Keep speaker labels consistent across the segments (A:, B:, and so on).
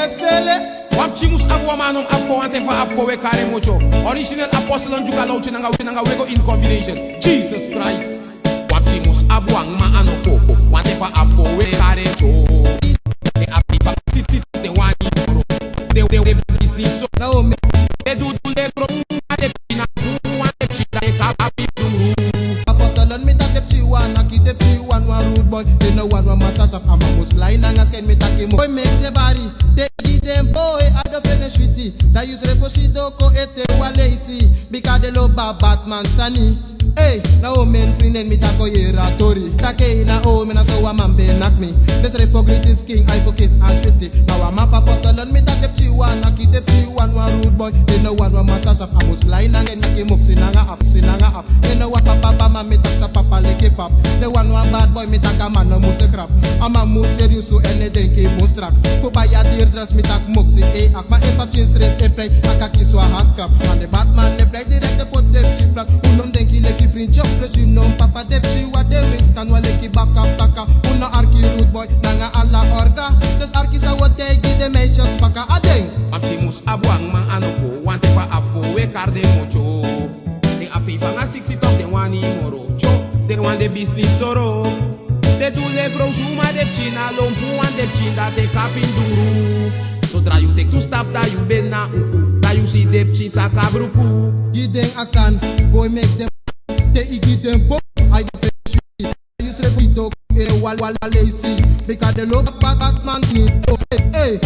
A: Wapchi mus abu manum apfo ante fa apfo we kare mocho. Original apostle Djoeka Lauwtje nanga wego in combination. Jesus Christ. Wapchi mus abu ma anofo wante fa apfo we kare cho. They api fa titi they want it. They business so.
B: Now me
A: they do le pro ade pina wante chita e ka api dum.
B: Apostle on me tak de chiwan aki de chiwan wa rude boy. They no one wa masasa ama musline nanga sken me taki mo. Boy make the body. Them boy, I don't finish with it. That use refugee doko ete walesi because they love Batman sunny. Hey, now men friend me tako yera tori. Take na o me na so wa man be knock me. This refugee this king I focus and shoot it. Now I'm a apostle on me tak de chiwan, aki de chiwan wa rude boy. They know one wa masasa amus line and make moxi nanga up. They know what papa me tak sa papa leke pop. The one wa bad boy me tak a man no muse crap. I'm a muse serious so anything ke must track. Ko buy a dear dress me tak moxie ak ma if up chin straight e play akaki so hot crap and the Batman they play direct the pot them chip black unom denki leki free job presume no papa de chi what they wing stand wale ki back up taka uno arki root boy nanga alla orga this arki sa what they give the measures paka adeng
A: Wapchi mus abuang ma anofo wante fa apfo we karde mocho. They afifa nga 60 top they wani moro cho. They want the business soro. They do le grozuma de china lompu and de chinda te kapin duru. Zodra you take to stop that you ben na uku. That you see them chisa kabruku.
B: Give them a son, boy make them they give them boy I finish with it. I use refugee dog wal lazy because the love Batman see. Oh hey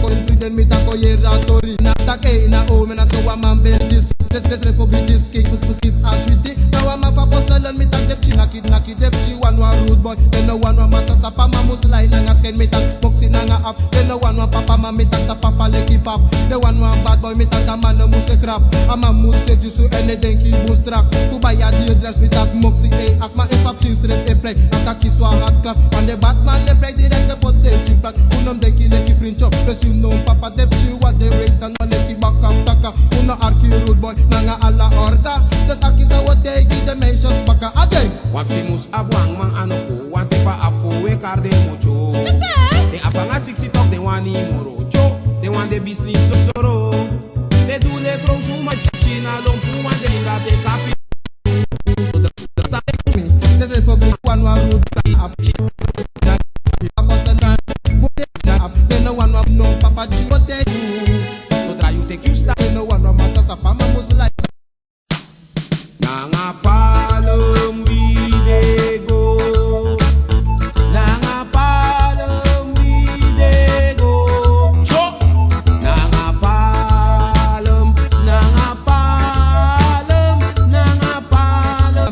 B: going free then me tako yera tori. Na take na o me na so wa man be this refugee this king to kiss ash with it. Now I'm a apostle and me tak de china kid na kid de chi one wa rude boy. Then no one wa masa sa pa mamus line nanga sken me tak boxing nanga up. Then no one wa papa ma me tak sa papa leki pop. The one wa bad boy me tak a man no muse crap. I'm a muse you so anything ki must track. To buy a deal dress me tak moxie ak ma if up chins rep e play akaki so hot crap. And the Batman they play direct the pot them chip black. Unom denki leki free chop. Plus you know papa de chi what they race stand on leki back up taka. Uno arki rude boy nanga alla orga. The arki sa what they give the measures paka adeng.
A: Wapchi mus abuang ma anofo wante fa apfo we karde mocho. They afanga 60 top they wani moro cho. They want the business so soro. They do le grozuma china lompu and they got the copy.
B: This is for one road up. They no one of no papa but they
A: so try you take you stop.
B: no one of masasa pama must like
A: Nanga palom we dey go. Nanga palom we dey go. Cho. Nanga palom.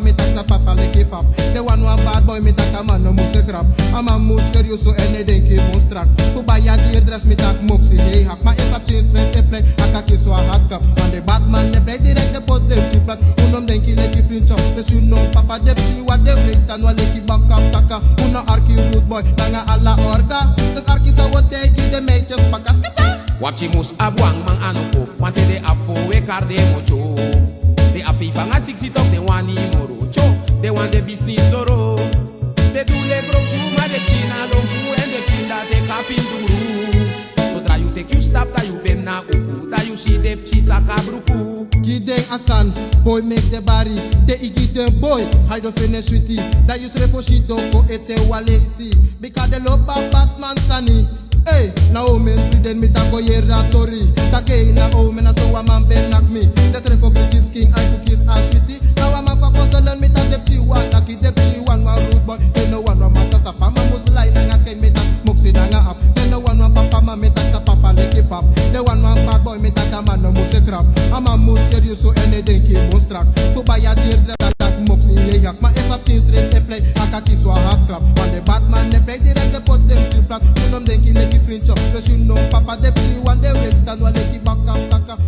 B: me tak sa papa leki pop. The one wa bad boy me tak a man no must crap. I'm a must serious so anything ke must track. To buy a dear dress me tak moxie hey hak ma if up chins red e play akaki so hot crap. And the Batman they play direct the pot them chip black. Unom denki leki free chop. Plus you know papa de chi what they bring stand wale ki back up taka. Uno arki root boy nanga alla orga. This arki sa what they give the measures paka skita.
A: Wapchi mus abuang mang anofo wante de apfo we karde mocho. They afifa nga 60 top they wani moro cho. They want the business soro. They do le grozuma de china lompu and de chinda te kapin duru. So try you take you stop that you ben na uku. That you see them chisa kabruku.
B: Give them a son, boy make the body. They give them boy, I don't finish with it. That use refugee doko ete walesi because the love Batman sunny. Hey, now men free then me tako yera tori. Take na o me na so wa man ben knock me. That's refugee this king I could kiss ash with it. Now I'm a apostle and me tak de chi one, taki de chi one wa rude boy. They no one wa masa sa pa ma must lie nanga sken me tak moxie nanga up. They no one wa papa ma me tak sa papa leki pop. The one wa bad boy me tak a man no must crap. I'm a must serious so anything ke must track. To buy a dear dress tak moxie hey hak ma if up chins red e play akaki so hot crap. And the Batman they play direct the pot them chip black. Unom denki leki free chop. Plus you know papa de chi one they ring stand wale ki back up taka.